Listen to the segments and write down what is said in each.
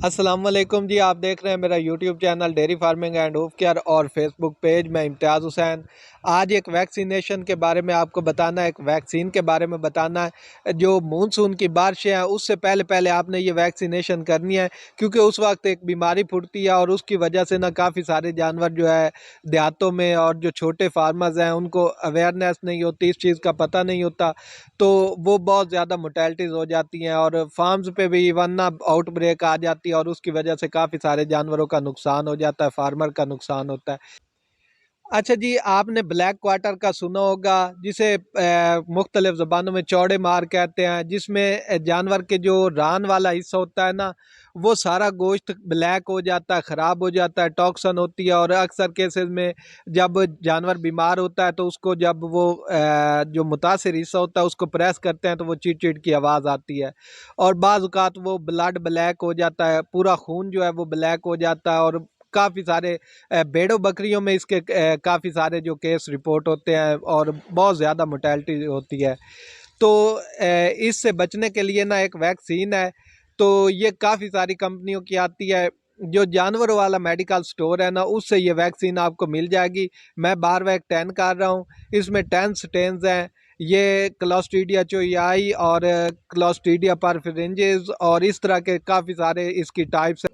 अस्सलाम वालेकुम जी। आप देख रहे हैं मेरा YouTube channel dairy farming and hoof care और फेसबुक पेज। मैं इम्तियाज़ हुसैन। आज एक वैक्सीनेशन के बारे में आपको बताना है, एक वैक्सीन के बारे में बताना है। जो मानसून की बारिशें हैं उससे पहले पहले आपने ये वैक्सीनेशन करनी है, क्योंकि उस वक्त एक बीमारी फुटती है और उसकी वजह से ना काफ़ी सारे जानवर जो है देहातों में और जो छोटे फार्मर्स हैं उनको अवेयरनेस नहीं होती, इस चीज़ का पता नहीं होता, तो वो बहुत ज़्यादा मोर्टेलिटीज़ हो जाती हैं और फार्म्स पे भी वरना आउट ब्रेक आ जाती है और उसकी वजह से काफ़ी सारे जानवरों का नुकसान हो जाता है, फार्मर का नुकसान होता है। अच्छा जी, आपने ब्लैक क्वार्टर का सुना होगा, जिसे मुख्तलिफ ज़बानों में चौड़े मार कहते हैं, जिसमें जानवर के जो रान वाला हिस्सा होता है ना, वो सारा गोश्त ब्लैक हो जाता है, ख़राब हो जाता है, टॉक्सन होती है। और अक्सर केसेस में जब जानवर बीमार होता है तो उसको जब वो जो मुतासिर हिस्सा होता है उसको प्रेस करते हैं तो वो चीट चीट की आवाज़ आती है और बाज़ औक़ात वो ब्लड ब्लैक हो जाता है, पूरा खून जो है वो ब्लैक हो जाता है। और काफ़ी सारे भेड़ों बकरियों में इसके काफ़ी सारे जो केस रिपोर्ट होते हैं और बहुत ज़्यादा मोर्टेलिटी होती है। तो इससे बचने के लिए ना एक वैक्सीन है, तो ये काफ़ी सारी कंपनियों की आती है। जो जानवरों वाला मेडिकल स्टोर है ना, उससे ये वैक्सीन आपको मिल जाएगी। मैं बारवैक 10 कर रहा हूँ, इसमें 10 स्टेन्स हैं। ये क्लॉस्ट्रीडिया चोयाई और क्लॉस्ट्रीडिया परफेरेंजिस और इस तरह के काफ़ी सारे इसकी टाइप्स।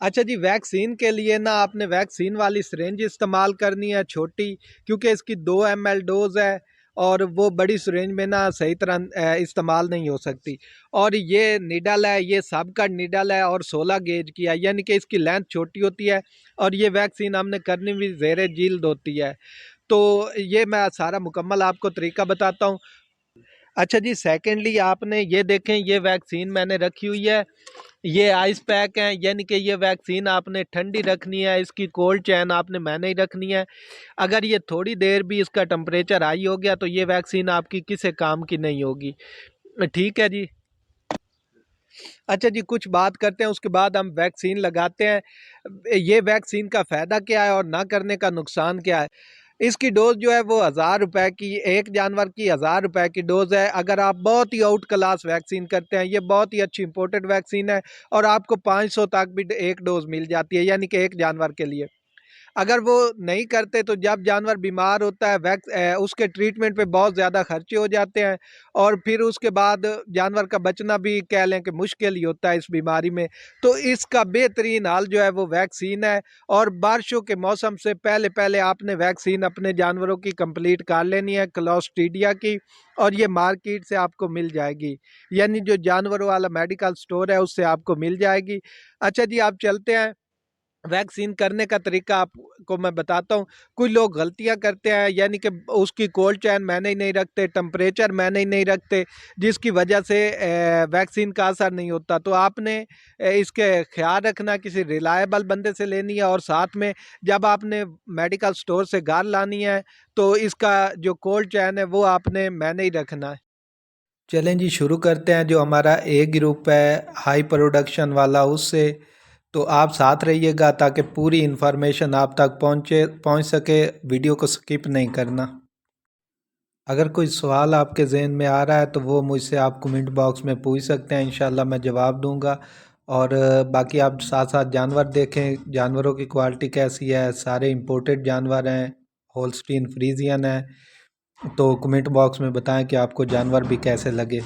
अच्छा जी, वैक्सीन के लिए ना आपने वैक्सीन वाली सिरिंज इस्तेमाल करनी है छोटी, क्योंकि इसकी 2 ml डोज है और वो बड़ी सिरिंज में ना सही तरह इस्तेमाल नहीं हो सकती। और ये निडल है, ये सब का निडल है और 16 गेज की है, यानी कि इसकी लेंथ छोटी होती है और ये वैक्सीन हमने करनी भी ज़ेरे जील्द होती है। तो ये मैं सारा मुकम्मल आपको तरीका बताता हूँ। अच्छा जी, सेकेंडली आपने ये देखें, ये वैक्सीन मैंने रखी हुई है, ये आइस पैक है, यानी कि ये वैक्सीन आपने ठंडी रखनी है, इसकी कोल्ड चैन आपने मैंने ही रखनी है। अगर ये थोड़ी देर भी इसका टेम्परेचर हाई हो गया तो ये वैक्सीन आपकी किसी काम की नहीं होगी। ठीक है जी। अच्छा जी, कुछ बात करते हैं, उसके बाद हम वैक्सीन लगाते हैं। ये वैक्सीन का फ़ायदा क्या है और ना करने का नुकसान क्या है। इसकी डोज़ जो है वो 1000 रुपए की, एक जानवर की 1000 रुपए की डोज़ है। अगर आप बहुत ही आउट क्लास वैक्सीन करते हैं, ये बहुत ही अच्छी इंपोर्टेड वैक्सीन है और आपको 500 तक भी एक डोज़ मिल जाती है, यानी कि एक जानवर के लिए। अगर वो नहीं करते तो जब जानवर बीमार होता है उसके ट्रीटमेंट पे बहुत ज़्यादा खर्चे हो जाते हैं और फिर उसके बाद जानवर का बचना भी कह लें कि मुश्किल ही होता है इस बीमारी में। तो इसका बेहतरीन हल जो है वो वैक्सीन है और बारिशों के मौसम से पहले पहले आपने वैक्सीन अपने जानवरों की कंप्लीट कर लेनी है, क्लॉस्ट्रीडिया की। और ये मार्केट से आपको मिल जाएगी, यानी जो जानवरों वाला मेडिकल स्टोर है उससे आपको मिल जाएगी। अच्छा जी, आप चलते हैं, वैक्सीन करने का तरीका आपको मैं बताता हूँ। कुछ लोग गलतियाँ करते हैं, यानी कि उसकी कोल्ड चैन मैंने ही नहीं रखते, टेम्परेचर मैंने ही नहीं रखते, जिसकी वजह से वैक्सीन का असर नहीं होता। तो आपने इसके ख्याल रखना, किसी रिलायबल बंदे से लेनी है और साथ में जब आपने मेडिकल स्टोर से घर लानी है तो इसका जो कोल्ड चैन है वो आपने मैंने ही रखना है। चलें जी, शुरू करते हैं। जो हमारा ए ग्रुप है हाई प्रोडक्शन वाला, उससे तो आप साथ रहिएगा ताकि पूरी इन्फॉर्मेशन आप तक पहुंच सके। वीडियो को स्किप नहीं करना। अगर कोई सवाल आपके जहन में आ रहा है तो वो मुझसे आप कमेंट बॉक्स में पूछ सकते हैं, इंशाल्लाह मैं जवाब दूंगा। और बाकी आप साथ साथ जानवर देखें, जानवरों की क्वालिटी कैसी है। सारे इंपोर्टेड जानवर हैं, होल्स्टीन फ्रीजियन है। तो कमेंट बॉक्स में बताएं कि आपको जानवर भी कैसे लगे।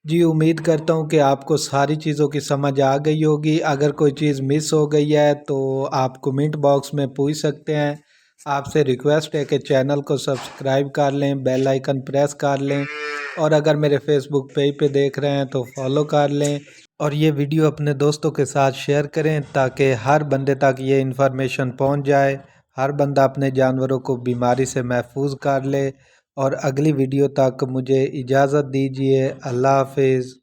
جی امید کرتا ہوں کہ آپ کو ساری چیزوں کی سمجھ آ گئی ہوگی۔ اگر کوئی چیز مس ہو گئی ہے تو آپ کمنٹ باکس میں پوچھ سکتے ہیں۔ آپ سے ریکویسٹ ہے کہ چینل کو سبسکرائب کر لیں، بیل آئیکن پریس کر لیں، اور اگر میرے فیس بک پیج پہ دیکھ رہے ہیں تو فالو کر لیں، اور یہ ویڈیو اپنے دوستوں کے ساتھ شیئر کریں تاکہ ہر بندے تک یہ انفارمیشن پہنچ جائے، ہر بندہ اپنے جانوروں کو بیماری سے محفوظ کر لے۔ اور اگلی ویڈیو تک مجھے اجازت دیجیے۔ اللہ حافظ۔